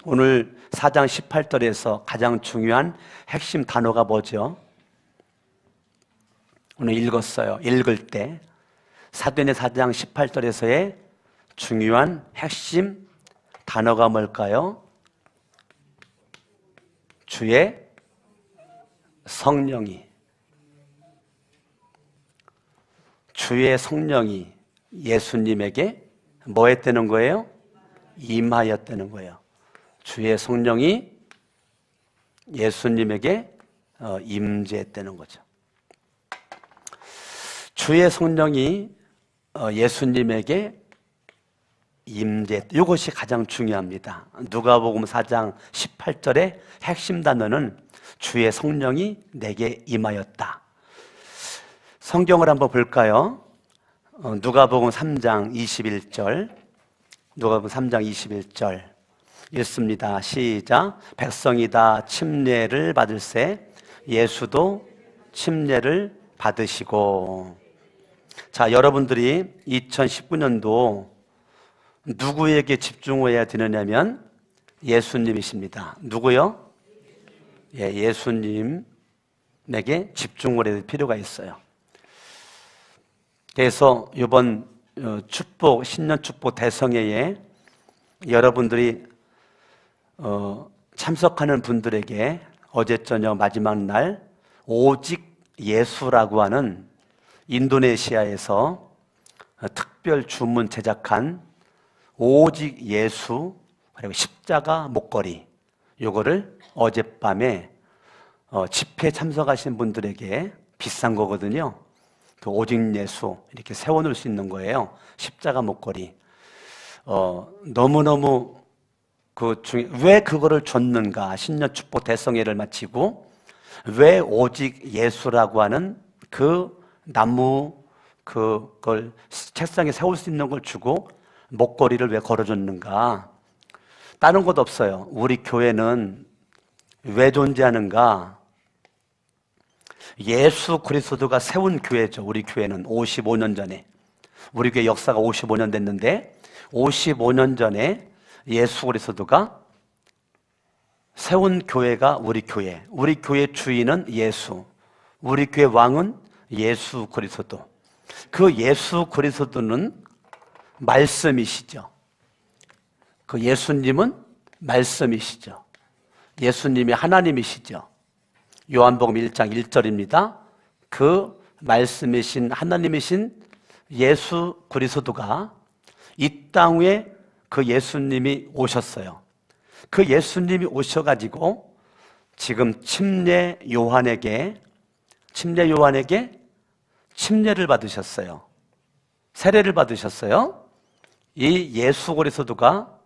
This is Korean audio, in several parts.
오늘 4장 18절에서 가장 중요한 핵심 단어가 뭐죠? 오늘 읽었어요. 읽을 때 사도행전 4장 18절에서의 중요한 핵심 단어가 뭘까요? 주의 성령이 예수님에게 뭐 했다는 거예요? 임하였다는 거예요. 주의 성령이 예수님에게 임재했다는 거죠. 주의 성령이 예수님에게 임재했다. 이것이 가장 중요합니다. 누가복음 4장 18절의 핵심 단어는 주의 성령이 내게 임하였다. 성경을 한번 볼까요? 누가복음 3장 21절. 누가복음 3장 21절 읽습니다. 시작. 백성이 다 침례를 받을세 예수도 침례를 받으시고. 자, 여러분들이 2019년도 누구에게 집중해야 되느냐면 예수님이십니다. 누구요? 예수님에게 집중을 해야 될 필요가 있어요. 그래서 이번 축복, 신년 축복 대성회에 여러분들이 참석하는 분들에게 어제 저녁 마지막 날 오직 예수라고 하는 인도네시아에서 특별 주문 제작한 오직 예수 그리고 십자가 목걸이, 요거를 어젯밤에 집회에 참석하신 분들에게 비싼 거거든요. 그 오직 예수 이렇게 세워놓을 수 있는 거예요. 십자가 목걸이. 너무너무 왜 그거를 줬는가? 신년 축복 대성회를 마치고 왜 오직 예수라고 하는 그 나무 그걸 책상에 세울 수 있는 걸 주고 목걸이를 왜 걸어줬는가? 다른 것 없어요. 우리 교회는 왜 존재하는가? 예수 그리스도가 세운 교회죠. 우리 교회는 55년 전에. 우리 교회 역사가 55년 됐는데 55년 전에 예수 그리스도가 세운 교회가 우리 교회. 우리 교회 주인은 예수. 우리 교회 왕은 예수 그리스도. 그 예수 그리스도는 말씀이시죠. 그 예수님은 말씀이시죠. 예수님이 하나님이시죠. 요한복음 1장 1절입니다. 그 말씀이신 하나님이신 예수 그리스도가 이 땅 위에 그 예수님이 오셨어요. 그 예수님이 오셔가지고 지금 침례 요한에게 침례를 받으셨어요. 세례를 받으셨어요. 이 예수 그리스도가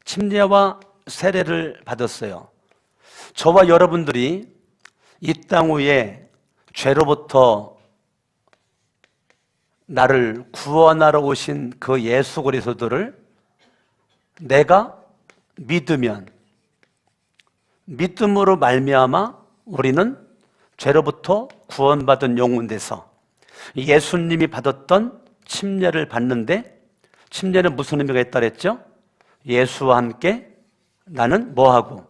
침례와 세례를 받았어요. 저와 여러분들이 이 땅 위에 죄로부터 나를 구원하러 오신 그 예수 그리스도를 내가 믿음으로 말미암아 우리는 죄로부터 구원받은 영혼 돼서 예수님이 받았던 침례를 받는데, 침례는 무슨 의미가 있다 그랬죠? 예수와 함께 나는 뭐하고?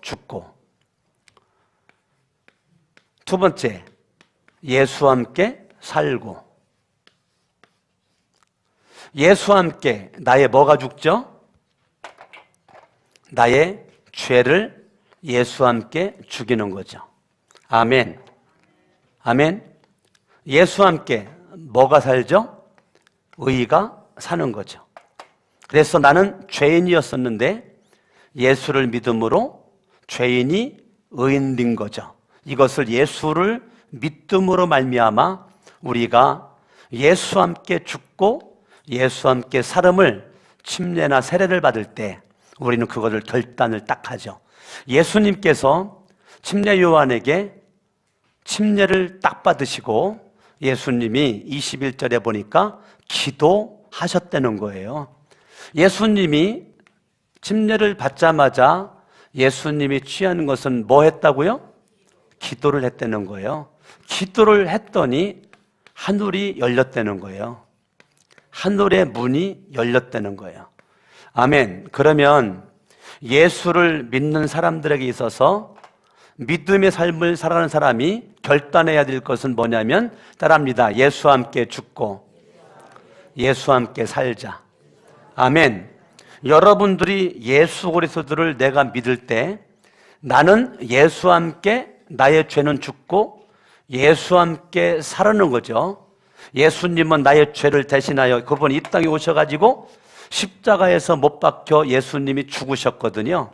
죽고. 두 번째, 예수와 함께 살고. 예수와 함께 나의 뭐가 죽죠? 나의 죄를 예수와 함께 죽이는 거죠. 아멘. 아멘. 예수와 함께 뭐가 살죠? 의가 사는 거죠. 그래서 나는 죄인이었었는데 예수를 믿음으로 죄인이 의인된 거죠. 이것을 예수를 믿음으로 말미암아 우리가 예수와 함께 죽고 예수와 함께 살음을 침례나 세례를 받을 때 우리는 그것을 결단을 딱 하죠. 예수님께서 침례 요한에게 침례를 딱 받으시고 예수님이 21절에 보니까 기도하셨다는 거예요. 예수님이 침례를 받자마자 예수님이 취하는 것은 뭐 했다고요? 기도를 했다는 거예요. 기도를 했더니 하늘이 열렸다는 거예요. 하늘의 문이 열렸다는 거예요. 아멘. 그러면 예수를 믿는 사람들에게 있어서 믿음의 삶을 살아가는 사람이 결단해야 될 것은 뭐냐면 따라합니다. 예수와 함께 죽고 예수와 함께 살자. 아멘. 여러분들이 예수 그리스도를 내가 믿을 때 나는 예수와 함께 나의 죄는 죽고 예수와 함께 살아는 거죠. 예수님은 나의 죄를 대신하여 그분이 이 땅에 오셔가지고 십자가에서 못 박혀 예수님이 죽으셨거든요.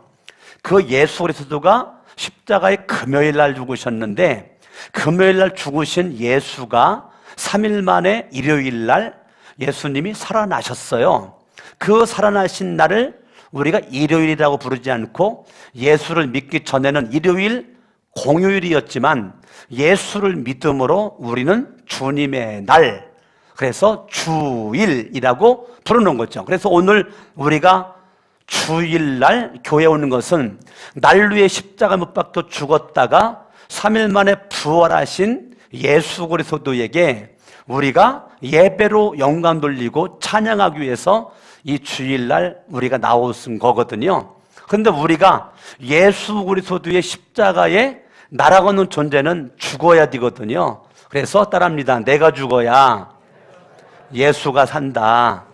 그 예수 그리스도가 십자가에 금요일 날 죽으셨는데 금요일 날 죽으신 예수가 3일 만에 일요일 날 예수님이 살아나셨어요. 그 살아나신 날을 우리가 일요일이라고 부르지 않고 예수를 믿기 전에는 일요일, 공휴일이었지만 예수를 믿음으로 우리는 주님의 날, 그래서 주일이라고 부르는 거죠. 그래서 오늘 우리가 주일날 교회에 오는 것은 난루의 십자가 못 박혀 죽었다가 3일 만에 부활하신 예수 그리스도에게 우리가 예배로 영광 돌리고 찬양하기 위해서 이 주일날 우리가 나온 거거든요. 그런데 우리가 예수 그리스도의 십자가에 나라고는 존재는 죽어야 되거든요. 그래서 따라합니다. 내가 죽어야 예수가 산다.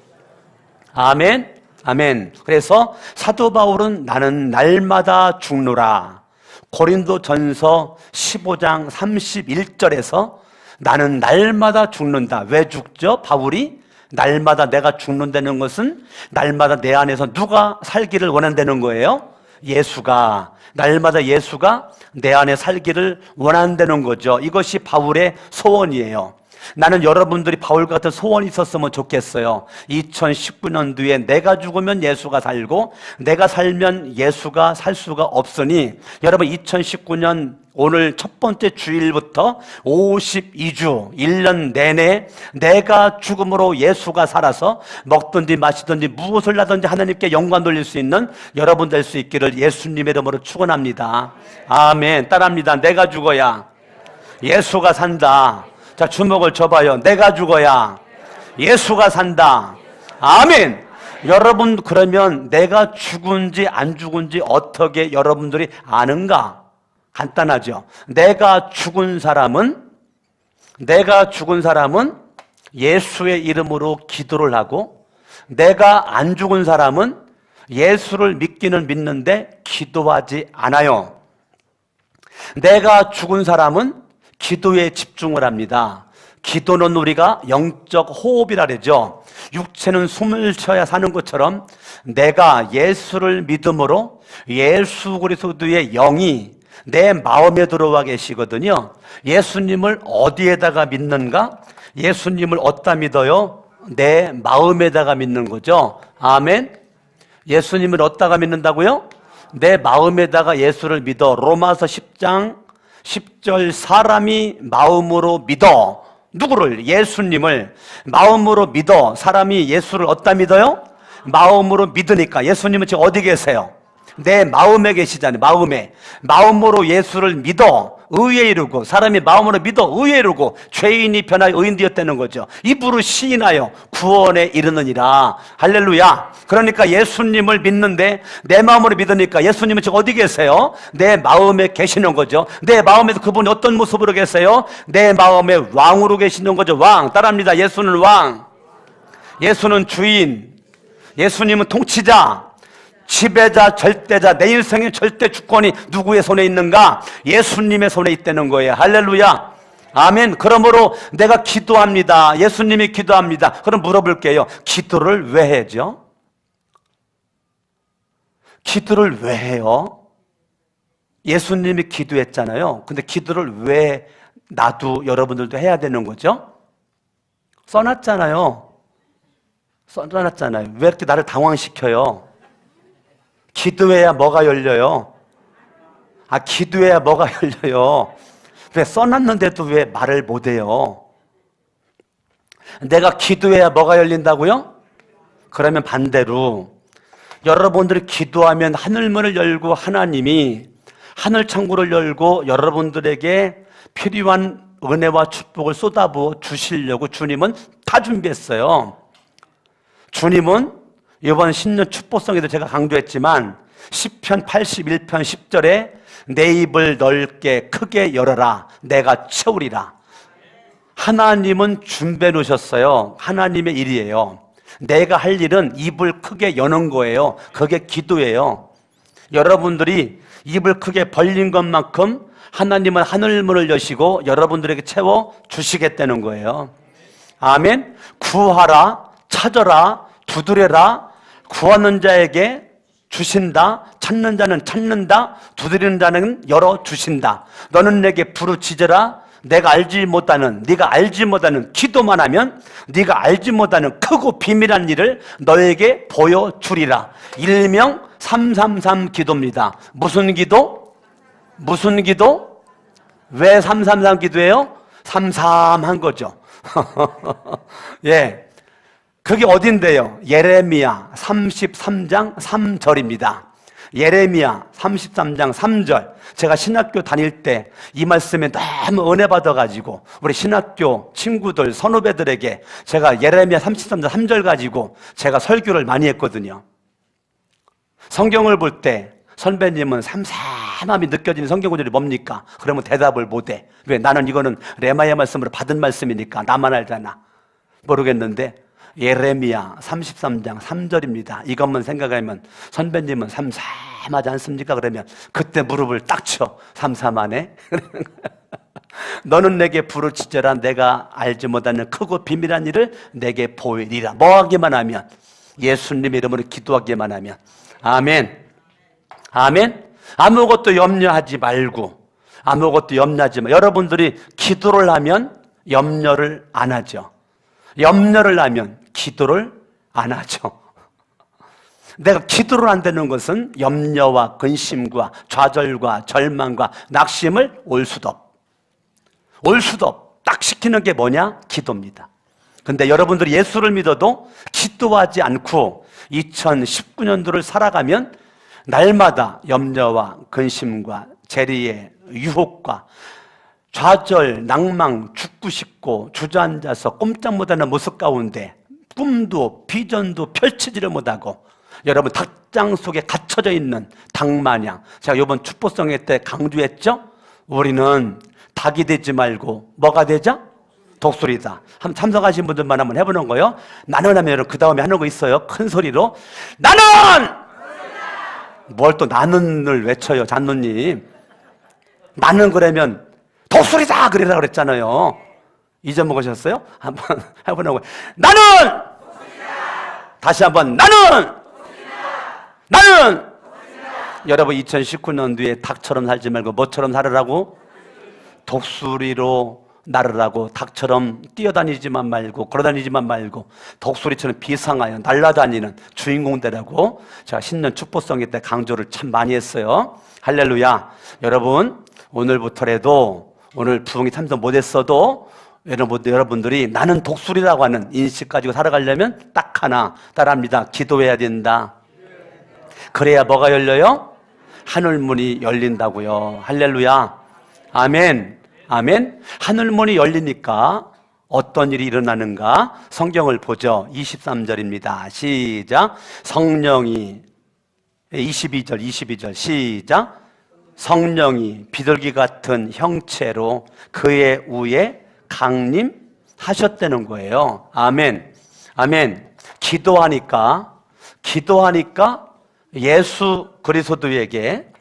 아멘. 아멘. 그래서 사도 바울은 나는 날마다 죽노라. 고린도전서 15장 31절에서 나는 날마다 죽는다. 왜 죽죠? 바울이 날마다 내가 죽는다는 것은 날마다 내 안에서 누가 살기를 원한다는 거예요? 예수가. 날마다 예수가 내 안에 살기를 원한다는 거죠. 이것이 바울의 소원이에요. 나는 여러분들이 바울 같은 소원이 있었으면 좋겠어요. 2019년도에 내가 죽으면 예수가 살고 내가 살면 예수가 살 수가 없으니 여러분 2019년 오늘 첫 번째 주일부터 52주 1년 내내 내가 죽음으로 예수가 살아서 먹든지 마시든지 무엇을 하든지 하나님께 영광 돌릴 수 있는 여러분 될 수 있기를 예수님의 이름으로 축원합니다. 아멘. 따라합니다. 내가 죽어야 예수가 산다. 자, 주먹을 줘봐요. 내가 죽어야 예수가 산다. 아멘. 여러분, 그러면 내가 죽은지 안 죽은지 어떻게 여러분들이 아는가? 간단하죠. 내가 죽은 사람은 예수의 이름으로 기도를 하고 내가 안 죽은 사람은 예수를 믿기는 믿는데 기도하지 않아요. 내가 죽은 사람은 기도에 집중을 합니다. 기도는 우리가 영적 호흡이라 그러죠. 육체는 숨을 쉬어야 사는 것처럼 내가 예수를 믿음으로 예수 그리스도의 영이 내 마음에 들어와 계시거든요. 예수님을 어디에다가 믿는가? 예수님을 어디다 믿어요? 내 마음에다가 믿는 거죠. 아멘. 예수님을 어디다가 믿는다고요? 내 마음에다가 예수를 믿어. 로마서 10장 10절 사람이 마음으로 믿어. 누구를? 예수님을 마음으로 믿어. 사람이 예수를 어디다 믿어요? 마음으로 믿으니까. 예수님은 지금 어디 계세요? 내 마음에 계시잖아요. 마음으로 예수를 믿어 의에 이르고, 사람이 마음으로 믿어 의에 이르고 죄인이 변하여 의인 되었다는 거죠. 입으로 시인하여 구원에 이르느니라. 할렐루야. 그러니까 예수님을 믿는데 내 마음으로 믿으니까 예수님은 지금 어디 계세요? 내 마음에 계시는 거죠. 내 마음에서 그분이 어떤 모습으로 계세요? 내 마음에 왕으로 계시는 거죠. 왕. 따라합니다. 예수는 왕, 예수는 주인, 예수님은 통치자, 지배자, 절대자. 내 인생의 절대 주권이 누구의 손에 있는가? 예수님의 손에 있다는 거예요. 할렐루야. 아멘. 그러므로 내가 기도합니다. 예수님이 기도합니다. 그럼 물어볼게요. 기도를 왜 해죠? 기도를 왜 해요? 예수님이 기도했잖아요. 근데 기도를 왜 나도 여러분들도 해야 되는 거죠? 써놨잖아요. 왜 이렇게 나를 당황시켜요? 기도해야 뭐가 열려요? 기도해야 뭐가 열려요? 왜 써놨는데도 왜 말을 못해요? 내가 기도해야 뭐가 열린다고요? 그러면 반대로 여러분들이 기도하면 하늘문을 열고 하나님이 하늘 창구를 열고 여러분들에게 필요한 은혜와 축복을 쏟아부어 주시려고 주님은 다 준비했어요. 주님은 이번 신년 축복성에도 제가 강조했지만 시편 81편 10절에 내 입을 넓게 크게 열어라 내가 채우리라. 하나님은 준비해 놓으셨어요. 하나님의 일이에요. 내가 할 일은 입을 크게 여는 거예요. 그게 기도예요. 여러분들이 입을 크게 벌린 것만큼 하나님은 하늘문을 여시고 여러분들에게 채워 주시겠다는 거예요. 아멘. 구하라, 찾아라, 두드려라. 구하는 자에게 주신다. 찾는 자는 찾는다. 두드리는 자는 열어 주신다. 너는 내게 부르짖으라. 내가 알지 못하는, 네가 알지 못하는 기도만 하면 네가 알지 못하는 크고 비밀한 일을 너에게 보여주리라. 일명 333 기도입니다. 무슨 기도? 무슨 기도? 왜 333 기도예요? 삼삼한 거죠. 예. 그게 어딘데요? 예레미야 33장 3절입니다. 예레미야 33장 3절. 제가 신학교 다닐 때 이 말씀에 너무 은혜 받아가지고 우리 신학교 친구들, 선후배들에게 제가 예레미야 33장 3절 가지고 제가 설교를 많이 했거든요. 성경을 볼 때 선배님은 삼삼함이 느껴지는 성경 구절이 뭡니까? 그러면 대답을 못해. 왜? 나는 이거는 레마의 말씀으로 받은 말씀이니까 나만 알잖아. 모르겠는데 예레미야 33장 3절입니다. 이것만 생각하면 선배님은 삼삼하지 않습니까? 그러면 그때 무릎을 딱 쳐. 삼삼하네. 너는 내게 부르짖어라. 내가 알지 못하는 크고 비밀한 일을 내게 보이리라. 뭐 하기만 하면? 예수님 이름으로 기도하기만 하면. 아멘. 아멘. 아무것도 염려하지 말고, 아무것도 염려하지 마. 여러분들이 기도를 하면 염려를 안 하죠. 염려를 하면 기도를 안 하죠. 내가 기도를 안 되는 것은 염려와 근심과 좌절과 절망과 낙심을 올 수도 딱 시키는 게 뭐냐? 기도입니다. 근데 여러분들이 예수를 믿어도 기도하지 않고 2019년도를 살아가면 날마다 염려와 근심과 재리의 유혹과 좌절, 낭망, 죽고 싶고 주저앉아서 꼼짝 못하는 모습 가운데 꿈도 비전도 펼치지를 못하고 여러분 닭장 속에 갇혀져 있는 닭마냥. 제가 이번 축복성회 때 강조했죠? 우리는 닭이 되지 말고 뭐가 되자? 독수리다. 한번 참석하신 분들만 한번 해보는 거예요. 나는 하면 그 다음에 하는 거 있어요. 큰 소리로 나는! 뭘 또 나는을 외쳐요, 잔노님. 나는 그러면 독수리다 그러라 그랬잖아요. 잊어먹으셨어요? 한번 해보라고. 나는! 다시 한번 나는! 나는! 여러분 2019년도에 닭처럼 살지 말고 뭐처럼 살으라고? 독수리로 날으라고. 닭처럼 뛰어다니지만 말고 걸어다니지만 말고 독수리처럼 비상하여 날아다니는 주인공 되라고 제가 신년 축복성회 때 강조를 참 많이 했어요. 할렐루야. 여러분 오늘부터라도 오늘 부흥이 참석 못했어도 여러분들이 나는 독수리라고 하는 인식 가지고 살아가려면 딱 하나 따라합니다. 기도해야 된다. 그래야 뭐가 열려요? 하늘문이 열린다고요. 할렐루야. 아멘. 아멘. 하늘문이 열리니까 어떤 일이 일어나는가? 성경을 보죠. 23절입니다. 시작. 성령이 22절 시작. 성령이 비둘기 같은 형체로 그의 위에 강림하셨다는 거예요. 아멘. 아멘. 기도하니까 예수 그리스도에게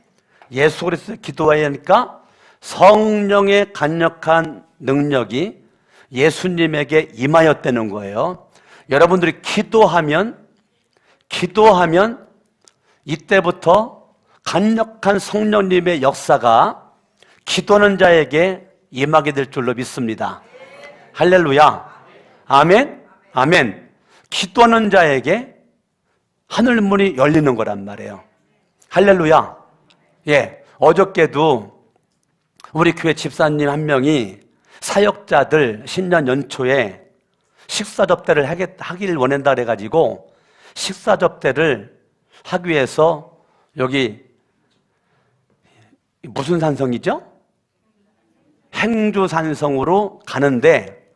기도해야 하니까 성령의 강력한 능력이 예수님에게 임하였다는 거예요. 여러분들이 기도하면 이때부터 강력한 성령님의 역사가 기도하는 자에게 임하게 될 줄로 믿습니다. 할렐루야. 아멘. 아멘. 기도하는 자에게 하늘문이 열리는 거란 말이에요. 할렐루야. 예. 어저께도 우리 교회 집사님 한 명이 사역자들 신년 연초에 식사 접대를 하기를 원한다 그래가지고 식사 접대를 하기 위해서 여기 무슨 산성이죠? 행주산성으로 가는데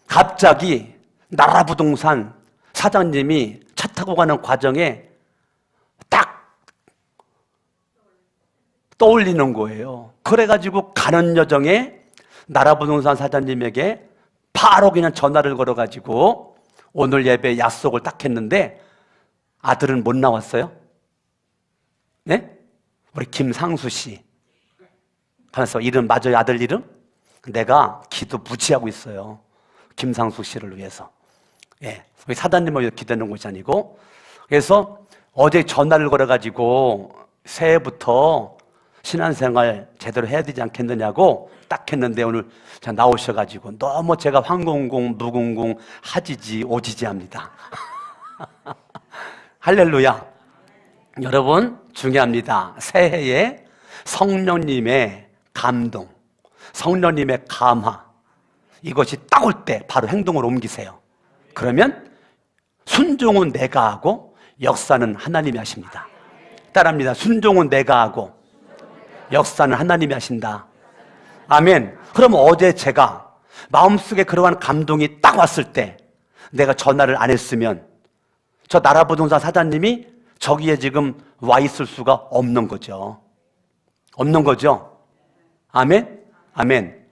갑자기 나라부동산 사장님이 차 타고 가는 과정에 딱 떠올리는 거예요. 그래가지고 가는 여정에 나라부동산 사장님에게 바로 그냥 전화를 걸어가지고 오늘 예배 약속을 딱 했는데 아들은 못 나왔어요. 네? 우리 김상수 씨. 가면서 이름 맞아요, 아들 이름? 내가 기도 무지하고 있어요. 김상수 씨를 위해서. 예, 우리 사단님을 위해서 기도하는 것이 아니고. 그래서 어제 전화를 걸어가지고 새해부터 신앙생활 제대로 해야 되지 않겠느냐고 딱 했는데 오늘 나오셔가지고 너무 제가 황공공, 무공공, 하지지, 오지지 합니다. 할렐루야. 여러분, 중요합니다. 새해에 성령님의 감동, 성령님의 감화, 이것이 딱 올 때 바로 행동으로 옮기세요. 그러면 순종은 내가 하고 역사는 하나님이 하십니다. 따라합니다. 순종은 내가 하고 역사는 하나님이 하신다. 아멘. 그럼 어제 제가 마음속에 그러한 감동이 딱 왔을 때 내가 전화를 안 했으면 저 나라부동산 사장님이 저기에 지금 와 있을 수가 없는 거죠. 없는 거죠. 아멘. 아멘.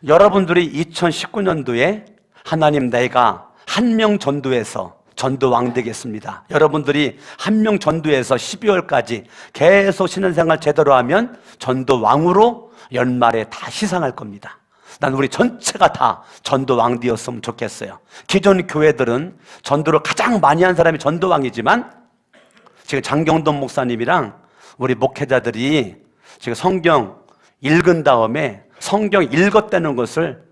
여러분들이 2019년도에 하나님 내가 한 명 전도해서 전도왕 되겠습니다. 여러분들이 한 명 전도해서 12월까지 계속 신앙생활 제대로 하면 전도왕으로 연말에 다 시상할 겁니다. 난 우리 전체가 다 전도왕 되었으면 좋겠어요. 기존 교회들은 전도를 가장 많이 한 사람이 전도왕이지만 지금 장경돈 목사님이랑 우리 목회자들이 지금 성경 읽은 다음에 성경 읽었다는 것을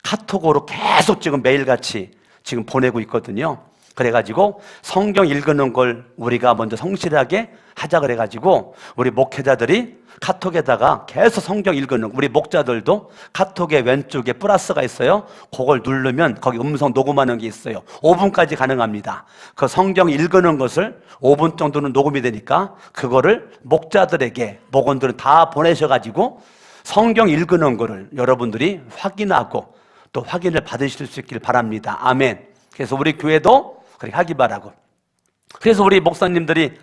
카톡으로 계속 지금 매일같이 지금 보내고 있거든요. 그래가지고 성경 읽는 걸 우리가 먼저 성실하게 하자 그래가지고 우리 목회자들이 카톡에다가 계속 성경 읽는, 우리 목자들도 카톡의 왼쪽에 플러스가 있어요. 그걸 누르면 거기 음성 녹음하는 게 있어요. 5분까지 가능합니다. 그 성경 읽는 것을 5분 정도는 녹음이 되니까 그거를 목자들에게 목원들은 다 보내셔가지고 성경 읽는 거를 여러분들이 확인하고 또 확인을 받으실 수 있길 바랍니다. 아멘. 그래서 우리 교회도 그렇게 하기 바라고. 그래서 우리 목사님들이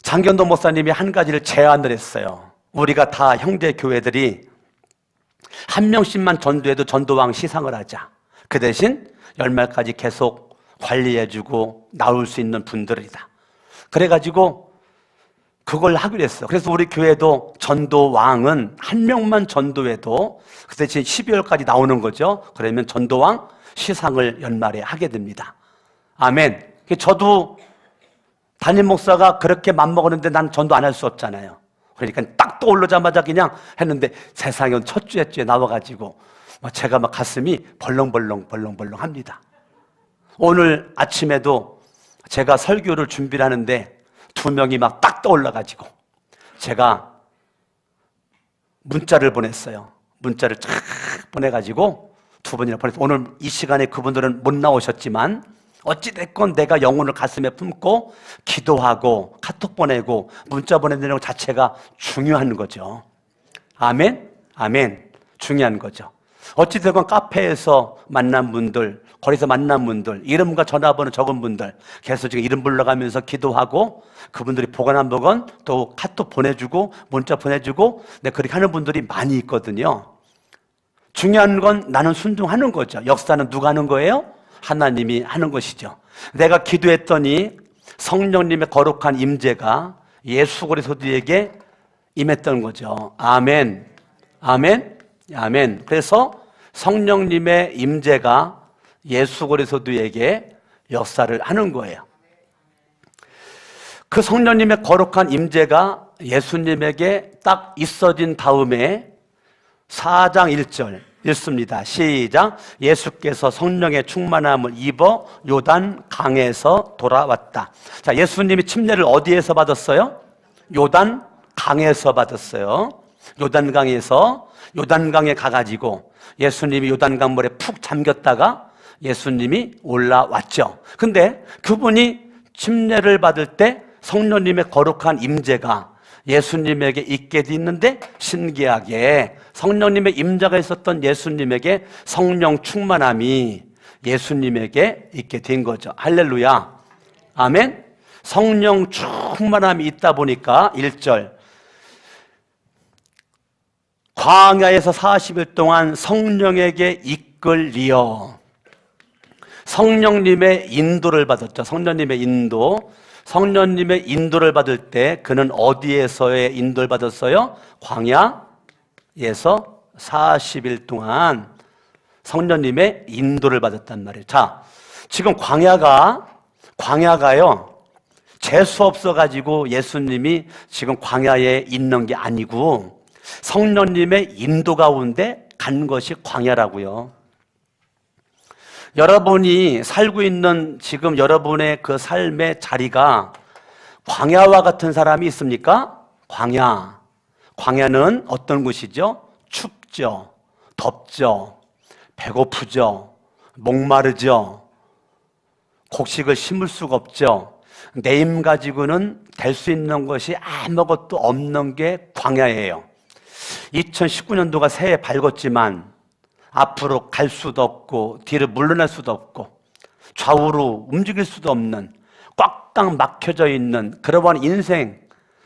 장견도 목사님이 한 가지를 제안을 했어요. 우리가 다 형제 교회들이 한 명씩만 전도해도 전도왕 시상을 하자. 그 대신 열말까지 계속 관리해주고 나올 수 있는 분들이다. 그래가지고 그걸 하기로 했어요. 그래서 우리 교회도 전도왕은 한 명만 전도해도 그 대신 12월까지 나오는 거죠. 그러면 전도왕 시상을 연말에 하게 됩니다. 아멘. 저도 담임 목사가 그렇게 맘먹었는데 난 전도 안 할 수 없잖아요. 그러니까 딱 떠오르자마자 그냥 했는데 세상에 첫 주에 나와가지고 제가 막 가슴이 벌렁벌렁 합니다. 오늘 아침에도 제가 설교를 준비를 하는데 2명이 막 딱 떠올라가지고 제가 문자를 보냈어요. 문자를 쫙 보내가지고 2번이나 보냈어요. 오늘 이 시간에 그분들은 못 나오셨지만 어찌됐건 내가 영혼을 가슴에 품고 기도하고 카톡 보내고 문자 보내는 것 자체가 중요한 거죠. 아멘? 아멘. 중요한 거죠. 어찌됐건 카페에서 만난 분들, 거기서 만난 분들, 이름과 전화번호 적은 분들 계속 지금 이름 불러가면서 기도하고 그분들이 보건 안 보건 또 카톡 보내주고 문자 보내주고 그렇게 하는 분들이 많이 있거든요. 중요한 건 나는 순종하는 거죠. 역사는 누가 하는 거예요? 하나님이 하는 것이죠. 내가 기도했더니 성령님의 거룩한 임재가 예수 그리스도에게 임했던 거죠. 아멘. 아멘. 아멘. 그래서 성령님의 임재가 예수 그리스도에게 역사를 하는 거예요. 그 성령님의 거룩한 임재가 예수님에게 딱 있어진 다음에 4장 1절 읽습니다. 시작. 예수께서 성령의 충만함을 입어 요단 강에서 돌아왔다. 자, 예수님이 침례를 어디에서 받았어요? 요단 강에서 받았어요. 요단강에서 요단강에 가가지고 예수님이 요단강 물에 푹 잠겼다가 예수님이 올라왔죠. 근데 그분이 침례를 받을 때 성령님의 거룩한 임재가 예수님에게 있게 있는데 신기하게 성령님의 임재가 있었던 예수님에게 성령 충만함이 예수님에게 있게 된 거죠. 할렐루야. 아멘. 성령 충만함이 있다 보니까 1절 광야에서 40일 동안 성령에게 이끌리어 성령님의 인도를 받았죠. 성령님의 인도. 성령님의 인도를 받을 때 그는 어디에서의 인도를 받았어요? 광야에서 40일 동안 성령님의 인도를 받았단 말이에요. 자, 지금 광야가요, 재수 없어가지고 예수님이 지금 광야에 있는 게 아니고 성령님의 인도 가운데 간 것이 광야라고요. 여러분이 살고 있는 지금 여러분의 그 삶의 자리가 광야와 같은 사람이 있습니까? 광야는 어떤 곳이죠? 춥죠, 덥죠, 배고프죠, 목마르죠, 곡식을 심을 수가 없죠. 내 힘 가지고는 될 수 있는 것이 아무것도 없는 게 광야예요. 2019년도가 새해 밝았지만 앞으로 갈 수도 없고 뒤로 물러날 수도 없고 좌우로 움직일 수도 없는 꽉꽉 막혀져 있는 그러한 인생,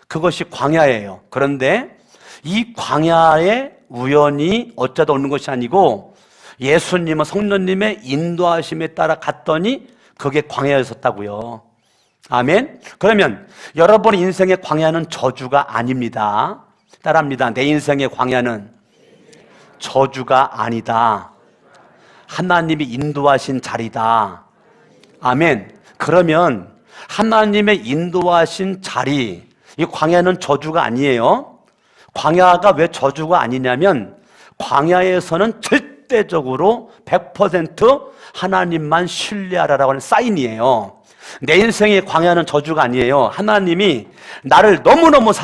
그것이 광야예요. 그런데 이 광야에 우연히 어쩌다 오는 것이 아니고 예수님은 성령님의 인도하심에 따라 갔더니 그게 광야였었다고요. 아멘. 그러면 여러분 인생의 광야는 저주가 아닙니다. 따라합니다. 내 인생의 광야는 저주가 아니다. 하나님이 인도하신 자리다. 아멘. 그러면 하나님의 인도하신 자리, 이 광야는 저주가 아니에요. 광야가 왜 저주가 아니냐면 광야에서는 절대적으로 100% 하나님만 신뢰하라라고 하는 사인이에요. 내 인생의 광야는 저주가 아니에요. 하나님이 나를 너무너무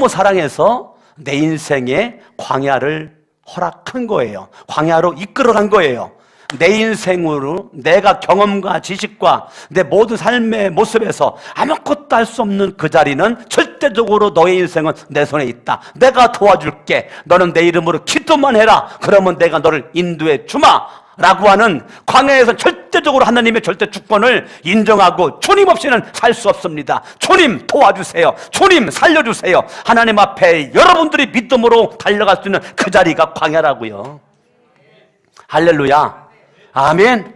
사랑해서 내 인생의 광야를 허락한 거예요. 광야로 이끌어간 거예요. 내 인생으로 내가 경험과 지식과 내 모든 삶의 모습에서 아무것도 할 수 없는 그 자리는 절대적으로 너의 인생은 내 손에 있다. 내가 도와줄게. 너는 내 이름으로 기도만 해라. 그러면 내가 너를 인도해 주마 라고 하는 광야에서 절대적으로 하나님의 절대 주권을 인정하고 주님 없이는 살 수 없습니다. 주님 도와주세요. 주님 살려주세요. 하나님 앞에 여러분들이 믿음으로 달려갈 수 있는 그 자리가 광야라고요. 할렐루야. 아멘.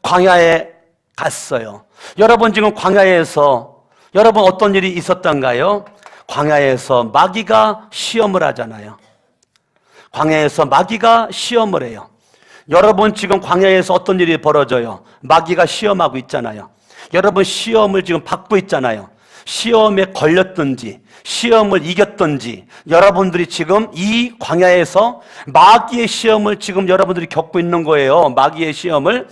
광야에 갔어요. 여러분 지금 광야에서 여러분 어떤 일이 있었던가요? 광야에서 마귀가 시험을 하잖아요. 광야에서 마귀가 시험을 해요. 여러분 지금 광야에서 어떤 일이 벌어져요? 마귀가 시험하고 있잖아요. 여러분 시험을 지금 받고 있잖아요. 시험에 걸렸든지 시험을 이겼든지 여러분들이 지금 이 광야에서 마귀의 시험을 지금 여러분들이 겪고 있는 거예요. 마귀의 시험을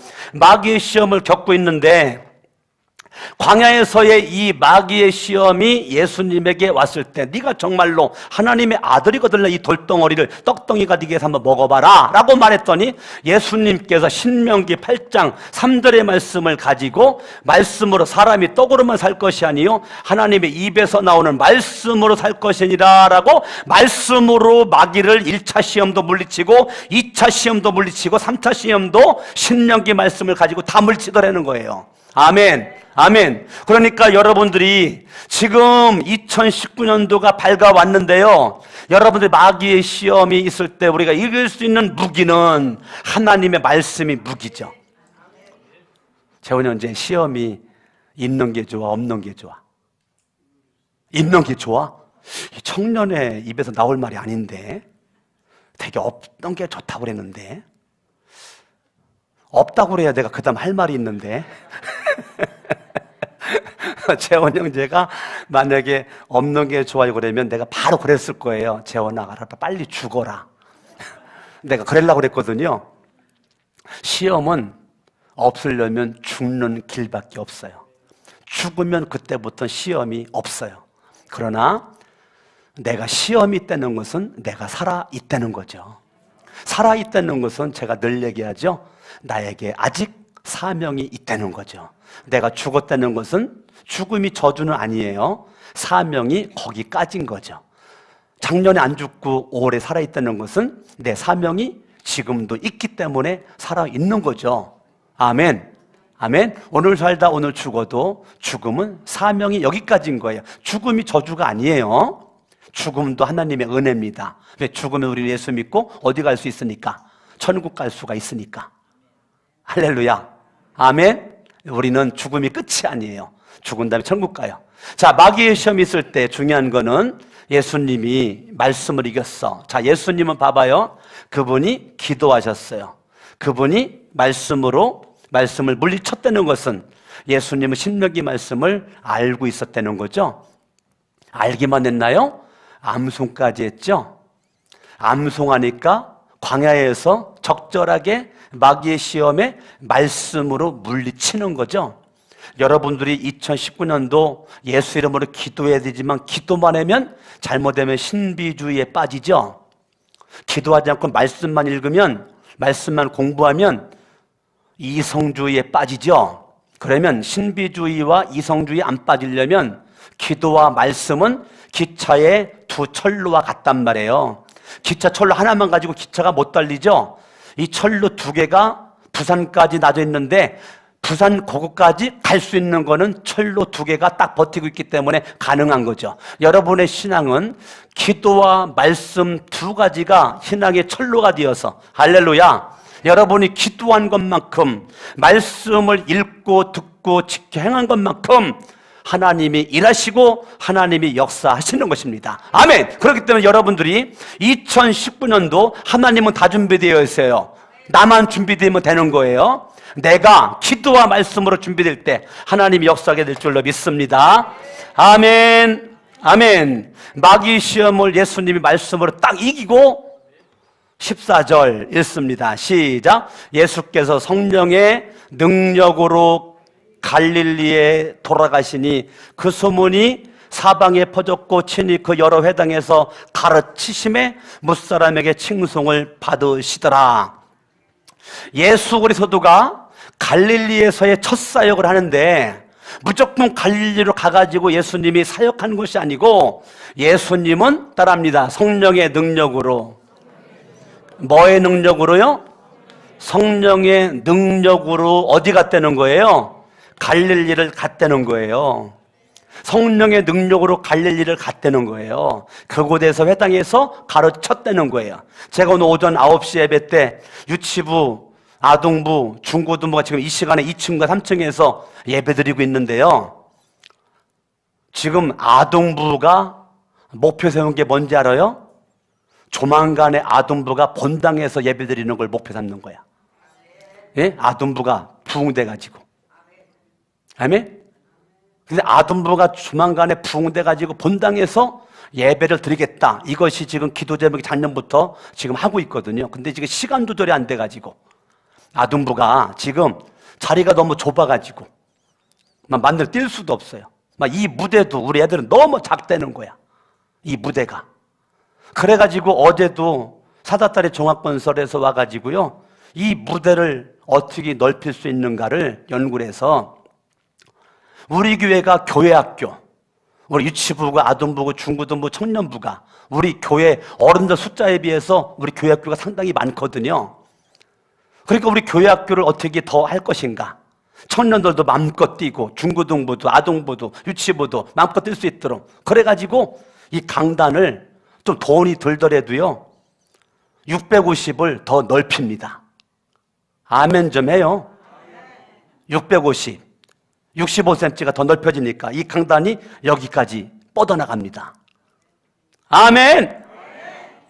겪고 있는데 광야에서의 이 마귀의 시험이 예수님에게 왔을 때 네가 정말로 하나님의 아들이거든 이 돌덩어리를 떡덩이가 네게 해서 한번 먹어봐라 라고 말했더니 예수님께서 신명기 8장 3절의 말씀을 가지고 말씀으로 사람이 떡으로만 살 것이 아니요 하나님의 입에서 나오는 말씀으로 살 것이니라 라고 말씀으로 마귀를 1차 시험도 물리치고 2차 시험도 물리치고 3차 시험도 신명기 말씀을 가지고 다 물리치더라는 거예요. 아멘. 아멘. 그러니까 여러분들이 지금 2019년도가 밝아왔는데요. 여러분들 마귀의 시험이 있을 때 우리가 이길 수 있는 무기는 하나님의 말씀이 무기죠. 재원이 언제 시험이 있는 게 좋아, 없는 게 좋아? 있는 게 좋아? 청년의 입에서 나올 말이 아닌데 되게 없던 게 좋다고 그랬는데 없다고 그래야 내가 그 다음 할 말이 있는데 재원 형제가 만약에 없는 게 좋아요 그러면 내가 바로 그랬을 거예요. 재원아 빨리 죽어라. 내가 그러려고 그랬거든요. 시험은 없으려면 죽는 길밖에 없어요. 죽으면 그때부터 시험이 없어요. 그러나 내가 시험이 있다는 것은 내가 살아있다는 거죠. 살아있다는 것은 제가 늘 얘기하죠. 나에게 아직 사명이 있다는 거죠. 내가 죽었다는 것은 죽음이 저주는 아니에요. 사명이 거기까지인 거죠. 작년에 안 죽고 올해 살아있다는 것은 내 사명이 지금도 있기 때문에 살아있는 거죠. 아멘. 아멘. 오늘 살다 오늘 죽어도 죽음은 사명이 여기까지인 거예요. 죽음이 저주가 아니에요. 죽음도 하나님의 은혜입니다. 왜 죽으면 우리 예수 믿고 어디 갈 수 있으니까? 천국 갈 수가 있으니까. 할렐루야. 아멘. 우리는 죽음이 끝이 아니에요. 죽은 다음에 천국 가요. 자, 마귀의 시험이 있을 때 중요한 거는 예수님이 말씀을 이겼어. 자, 예수님은 봐봐요. 그분이 기도하셨어요. 그분이 말씀을 물리쳤다는 것은 예수님은 신명기 말씀을 알고 있었다는 거죠. 알기만 했나요? 암송까지 했죠. 암송하니까 광야에서 적절하게 마귀의 시험에 말씀으로 물리치는 거죠. 여러분들이 2019년도 예수 이름으로 기도해야 되지만 기도만 하면 잘못되면 신비주의에 빠지죠. 기도하지 않고 말씀만 읽으면, 말씀만 공부하면 이성주의에 빠지죠. 그러면 신비주의와 이성주의 안 빠지려면 기도와 말씀은 기차의 두 철로와 같단 말이에요. 기차 철로 하나만 가지고 기차가 못 달리죠. 이 철로 두 개가 부산까지 놔져 있는데 부산 거기까지 갈 수 있는 거는 철로 두 개가 딱 버티고 있기 때문에 가능한 거죠. 여러분의 신앙은 기도와 말씀 두 가지가 신앙의 철로가 되어서, 할렐루야, 여러분이 기도한 것만큼 말씀을 읽고 듣고 지켜 행한 것만큼 하나님이 일하시고 하나님이 역사하시는 것입니다. 아멘. 그렇기 때문에 여러분들이 2019년도 하나님은 다 준비되어 있어요. 나만 준비되면 되는 거예요. 내가 기도와 말씀으로 준비될 때 하나님이 역사하게 될 줄로 믿습니다. 아멘. 아멘. 마귀 시험을 예수님이 말씀으로 딱 이기고 14절 읽습니다. 시작. 예수께서 성령의 능력으로 갈릴리에 돌아가시니 그 소문이 사방에 퍼졌고 친히 그 여러 회당에서 가르치심에 무사람에게 칭송을 받으시더라. 예수 그리스도가 갈릴리에서의 첫 사역을 하는데 무조건 갈릴리로 가가지고 예수님이 사역한 것이 아니고 예수님은 따라합니다. 성령의 능력으로. 뭐의 능력으로요? 성령의 능력으로 어디 갔다는 거예요? 갈릴리를 갔다는 거예요. 성령의 능력으로 갈릴리를 갔다는 거예요. 그곳에서 회당에서 가르쳤다는 거예요. 제가 오늘 오전 9시 예배 때 유치부, 아동부, 중고등부가 지금 이 시간에 2층과 3층에서 예배 드리고 있는데요. 지금 아동부가 목표 세운 게 뭔지 알아요? 조만간에 아동부가 본당에서 예배 드리는 걸 목표 삼는 거야. 예? 아동부가 부흥돼가지고. 아멘? 근데 아동부가 조만간에 부흥돼가지고 본당에서 예배를 드리겠다. 이것이 지금 기도 제목이 작년부터 지금 하고 있거든요. 근데 지금 시간 조절이 안 돼가지고 아동부가 지금 자리가 너무 좁아가지고 막 만들 뛸 수도 없어요. 막 이 무대도 우리 애들은 너무 작다는 거야. 이 무대가. 그래가지고 어제도 사다다리 종합건설에서 와가지고요. 이 무대를 어떻게 넓힐 수 있는가를 연구를 해서 우리 교회가 교회학교, 우리 유치부가 아동부고 중고등부 청년부가 우리 교회 어른들 숫자에 비해서 우리 교회학교가 상당히 많거든요. 그러니까 우리 교회학교를 어떻게 더 할 것인가. 청년들도 마음껏 뛰고 중고등부도 아동부도 유치부도 마음껏 뛸 수 있도록 그래가지고 이 강단을 좀 돈이 들더라도요 650을 더 넓힙니다. 아멘 좀 해요. 650 65cm가 더 넓혀지니까 이 강단이 여기까지 뻗어나갑니다. 아멘.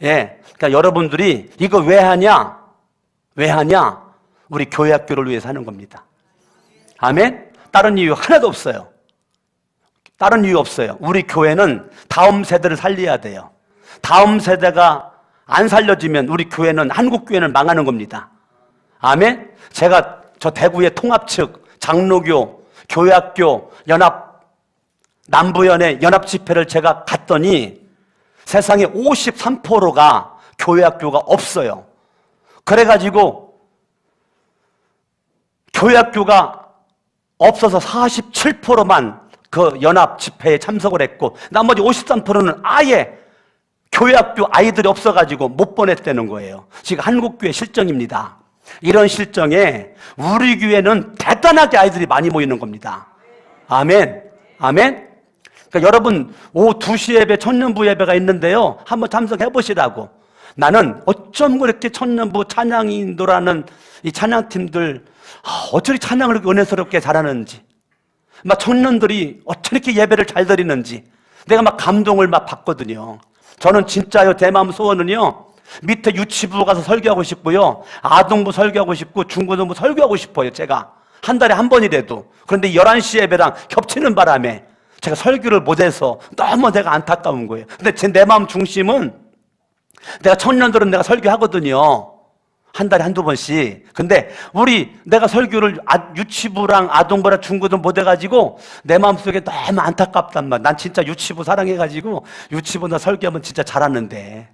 예, 그러니까 여러분들이 이거 왜 하냐? 왜 하냐? 우리 교회학교를 위해서 하는 겁니다. 아멘. 다른 이유 하나도 없어요. 다른 이유 없어요. 우리 교회는 다음 세대를 살려야 돼요. 다음 세대가 안 살려지면 우리 교회는 한국 교회는 망하는 겁니다. 아멘. 제가 저 대구의 통합 측 장로교 교회학교 연합 남부연의 연합 집회를 제가 갔더니 세상에 53%가 교회학교가 없어요. 그래가지고 교회학교가 없어서 47%만 그 연합 집회에 참석을 했고 나머지 53%는 아예 교회학교 아이들이 없어가지고 못 보냈다는 거예요. 지금 한국교회 실정입니다. 이런 실정에 우리 교회는 대단하게 아이들이 많이 모이는 겁니다. 아멘. 아멘. 그러니까 여러분 오후 2시 예배, 청년부 예배가 있는데요, 한번 참석해 보시라고. 나는 어쩜 그렇게 청년부 찬양인도라는 이 찬양팀들 어쩌리 찬양을 그렇게 은혜스럽게 잘하는지, 막 청년들이 어쩜 이렇게 예배를 잘 드리는지 내가 막 감동을 막 받거든요. 저는 진짜요, 제 마음 소원은요, 밑에 유치부 가서 설교하고 싶고요, 아동부 설교하고 싶고, 중고등부 설교하고 싶어요. 제가 한 달에 한 번이라도. 그런데 11시 예배랑 겹치는 바람에 제가 설교를 못해서 너무 내가 안타까운 거예요. 근데 내 마음 중심은 내가 청년들은 내가 설교하거든요, 한 달에 한두 번씩. 근데 내가 설교를 유치부랑 아동부랑 중고등 못해가지고 내 마음속에 너무 안타깝단 말이야. 난 진짜 유치부 사랑해가지고 유치부 나 설교하면 진짜 잘하는데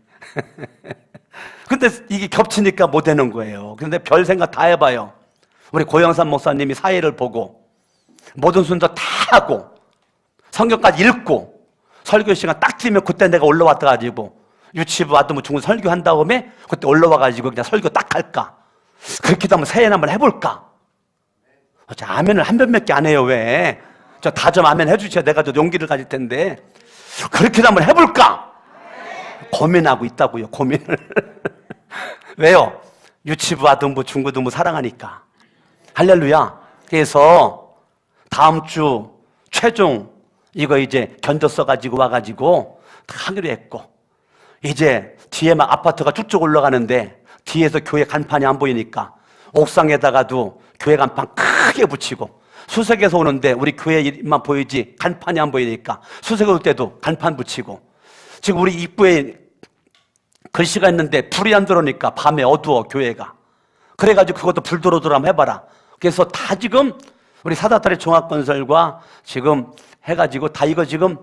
근데 이게 겹치니까 못하는 거예요. 근데 별 생각 다 해봐요. 우리 고영산 목사님이 사회를 보고 모든 순서 다 하고 성경까지 읽고 설교 시간 딱 뛰면 그때 내가 올라왔다 가지고 유치부 아동부 중고 설교한 다음에 그때 올라와 가지고 그냥 설교 딱 할까? 그렇게도 한번 새해는 한번 해볼까? 아멘을 한 번밖에 안 해요. 왜? 저 다 좀 아멘 해주셔야 내가 좀 용기를 가질 텐데. 그렇게도 한번 해볼까? 고민하고 있다고요. 고민을. 왜요? 유치부 아동부 중고등부 사랑하니까. 할렐루야. 그래서 다음 주 최종 이거 이제 견뎌 써가지고 와가지고 하기로 했고, 이제 뒤에 막 아파트가 쭉쭉 올라가는데 뒤에서 교회 간판이 안 보이니까 옥상에다가도 교회 간판 크게 붙이고, 수색에서 오는데 우리 교회 이름만 보이지 간판이 안 보이니까 수색 올 때도 간판 붙이고, 지금 우리 입구에 글씨가 있는데 불이 안 들어오니까 밤에 어두워 교회가. 그래가지고 그것도 불 들어오도록 한번 해봐라. 그래서 다 지금 우리 사다타리 종합건설과 지금 해가지고 다 이거 지금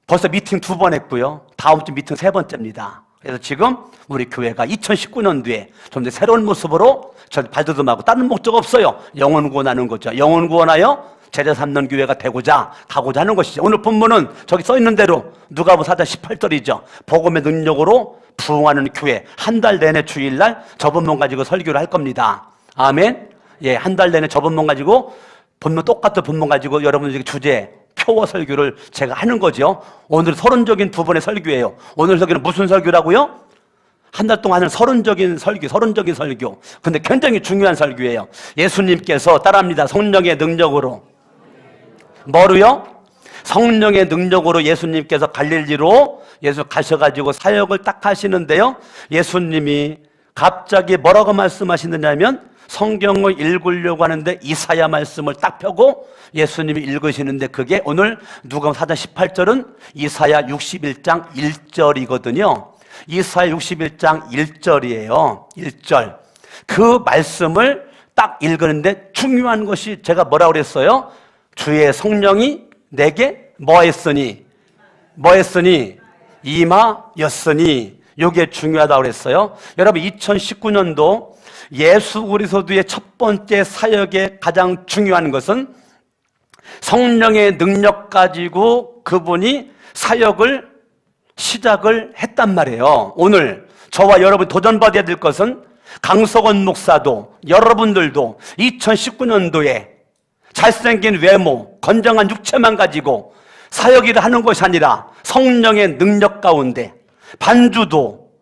벌써 미팅 2번 했고요, 다음 주 미팅 3번째입니다. 그래서 지금 우리 교회가 2019년도에 좀 더 새로운 모습으로 저 발돋움하고, 다른 목적 없어요. 영혼 구원하는 거죠. 영혼 구원하여 제자 삼는 교회가 되고자 가고자 하는 것이죠. 오늘 본문은 저기 써 있는 대로 누가복음 4장 18절이죠. 복음의 능력으로 부흥하는 교회. 한 달 내내 주일날 저 본문 가지고 설교를 할 겁니다. 아멘. 예, 한 달 내내 저 본문 가지고 본문 똑같은 본문 가지고 여러분들 주제 표어 설교를 제가 하는 거죠. 오늘 서론적인 2번의 설교예요. 오늘 설교는 무슨 설교라고요? 한 달 동안 하는 서론적인 설교. 근데 굉장히 중요한 설교예요. 예수님께서 따라합니다. 성령의 능력으로. 뭐로요? 성령의 능력으로 예수님께서 갈릴리로 예수 가셔가지고 사역을 딱 하시는데요, 예수님이 갑자기 뭐라고 말씀하시느냐면 성경을 읽으려고 하는데 이사야 말씀을 딱 펴고 예수님이 읽으시는데, 그게 오늘 누가복음 4장 18절은 이사야 61장 1절이거든요. 이사야 61장 1절이에요. 1절. 그 말씀을 딱 읽었는데 중요한 것이 제가 뭐라고 그랬어요? 주의 성령이 내게 뭐했으니 임하였으니. 이게 중요하다고 그랬어요. 여러분 2019년도 예수 그리스도의 첫 번째 사역의 가장 중요한 것은 성령의 능력 가지고 그분이 사역을 시작을 했단 말이에요. 오늘 저와 여러분이 도전받아야 될 것은 강석원 목사도 여러분들도 2019년도에 잘생긴 외모, 건장한 육체만 가지고 사역일을 하는 것이 아니라 성령의 능력 가운데 반주도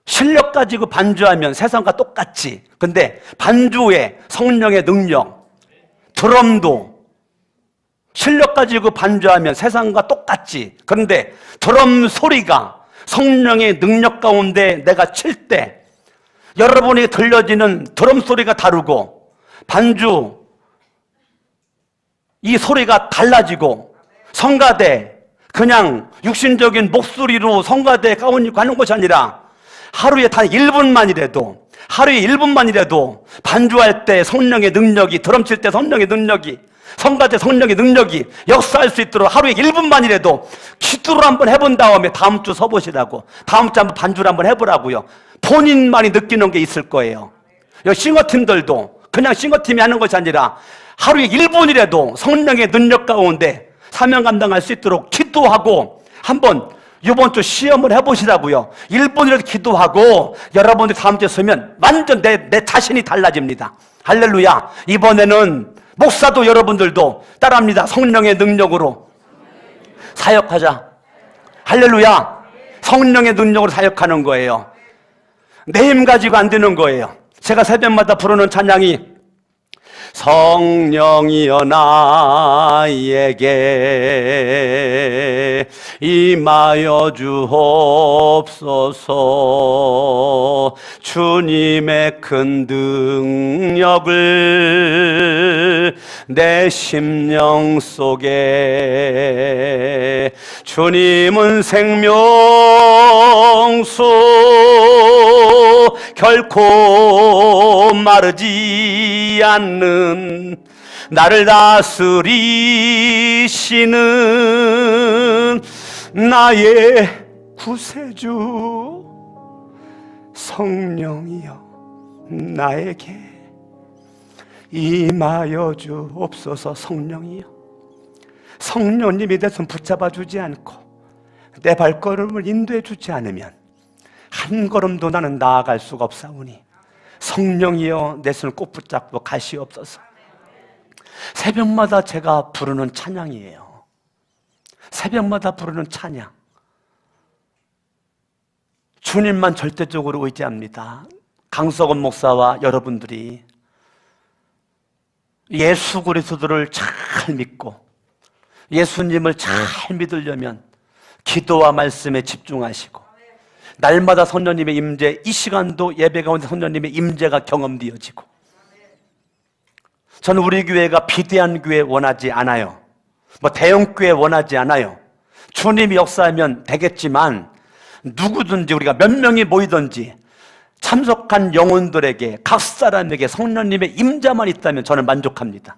실력 가지고 반주하면 세상과 똑같지. 근데 반주에 성령의 능력, 드럼도 실력 가지고 반주하면 세상과 똑같지. 그런데 드럼 소리가 성령의 능력 가운데 내가 칠 때 여러분이 들려지는 드럼 소리가 다르고 반주 이 소리가 달라지고, 성가대 그냥 육신적인 목소리로 성가대 가운 입고 하는 것이 아니라 하루에 단 1분만이라도 반주할 때 성령의 능력이, 드럼 칠 때 성령의 능력이, 성가대 성령의 능력이 역사할 수 있도록 하루에 1분만이라도 기도를 한번 해본 다음에 다음 주 서보시라고, 다음 주 한번 반주를 한번 해보라고요. 본인만이 느끼는 게 있을 거예요. 여기 싱어팀들도 그냥 싱어팀이 하는 것이 아니라 하루에 1분이라도 성령의 능력 가운데 사명 감당할 수 있도록 기도하고 한번 이번 주 시험을 해보시라고요. 1분이라도 기도하고 여러분들이 다음 주에 서면 완전 내 자신이 달라집니다. 할렐루야. 이번에는 목사도 여러분들도 따라합니다. 성령의 능력으로 사역하자. 할렐루야. 성령의 능력으로 사역하는 거예요. 내 힘 가지고 안 되는 거예요. 제가 새벽마다 부르는 찬양이 성령이여 나에게 임하여 주옵소서. 주님의 큰 능력을 내 심령 속에, 주님은 생명수 결코 마르지 않는 나를 다스리시는 나의 구세주 성령이여 나에게 임하여 주옵소서. 성령이여, 성령님이 내 손 붙잡아 주지 않고 내 발걸음을 인도해 주지 않으면 한 걸음도 나는 나아갈 수가 없사오니 성령이여 내 손을 꼭 붙잡고 가시옵소서. 새벽마다 제가 부르는 찬양이에요. 새벽마다 부르는 찬양. 주님만 절대적으로 의지합니다. 강석원 목사와 여러분들이 예수 그리스도를 잘 믿고 예수님을 잘 믿으려면 기도와 말씀에 집중하시고 날마다 성령님의 임재, 이 시간도 예배 가운데 성령님의 임재가 경험되어지고, 저는 우리 교회가 비대한 교회 원하지 않아요. 대형 교회 원하지 않아요. 주님이 역사하면 되겠지만 누구든지 우리가 몇 명이 모이든지 참석한 영혼들에게 각 사람에게 성령님의 임재만 있다면 저는 만족합니다.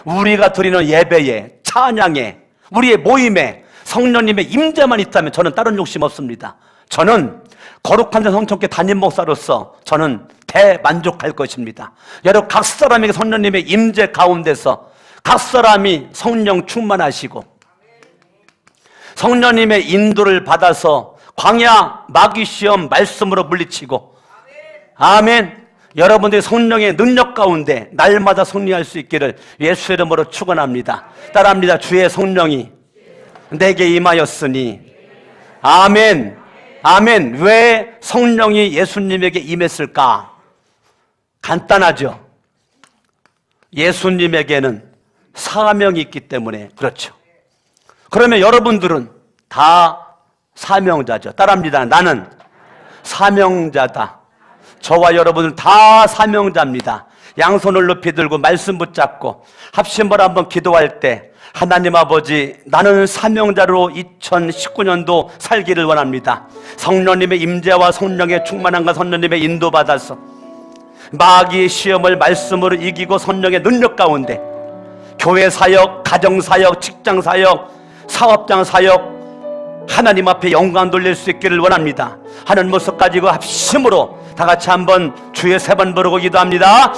우리가 드리는 예배에, 찬양에, 우리의 모임에 성령님의 임재만 있다면 저는 다른 욕심 없습니다. 저는 거룩한 자 성천교 담임 목사로서 저는 대만족할 것입니다. 여러분, 각 사람에게 성령님의 임재 가운데서 각 사람이 성령 충만하시고 성령님의 인도를 받아서 광야 마귀시험 말씀으로 물리치고, 아멘. 여러분들의 성령의 능력 가운데 날마다 승리할 수 있기를 예수의 이름으로 축원합니다. 따라합니다. 주의 성령이 내게 임하였으니. 아멘. 아멘. 왜 성령이 예수님에게 임했을까? 간단하죠. 예수님에게는 사명이 있기 때문에 그렇죠. 그러면 여러분들은 다 사명자죠. 따라합니다. 나는 사명자다. 저와 여러분은 다 사명자입니다. 양손을 높이 들고 말씀 붙잡고 합심을 한번 기도할 때, 하나님 아버지, 나는 사명자로 2019년도 살기를 원합니다. 성령님의 임재와 성령의 충만함과 성령님의 인도받아서 마귀의 시험을 말씀으로 이기고 성령의 능력 가운데 교회 사역, 가정 사역, 직장 사역, 사업장 사역, 하나님 앞에 영광 돌릴 수 있기를 원합니다. 하는 모습 가지고 합심으로 다 같이 한번 주의 3번 부르고 기도합니다.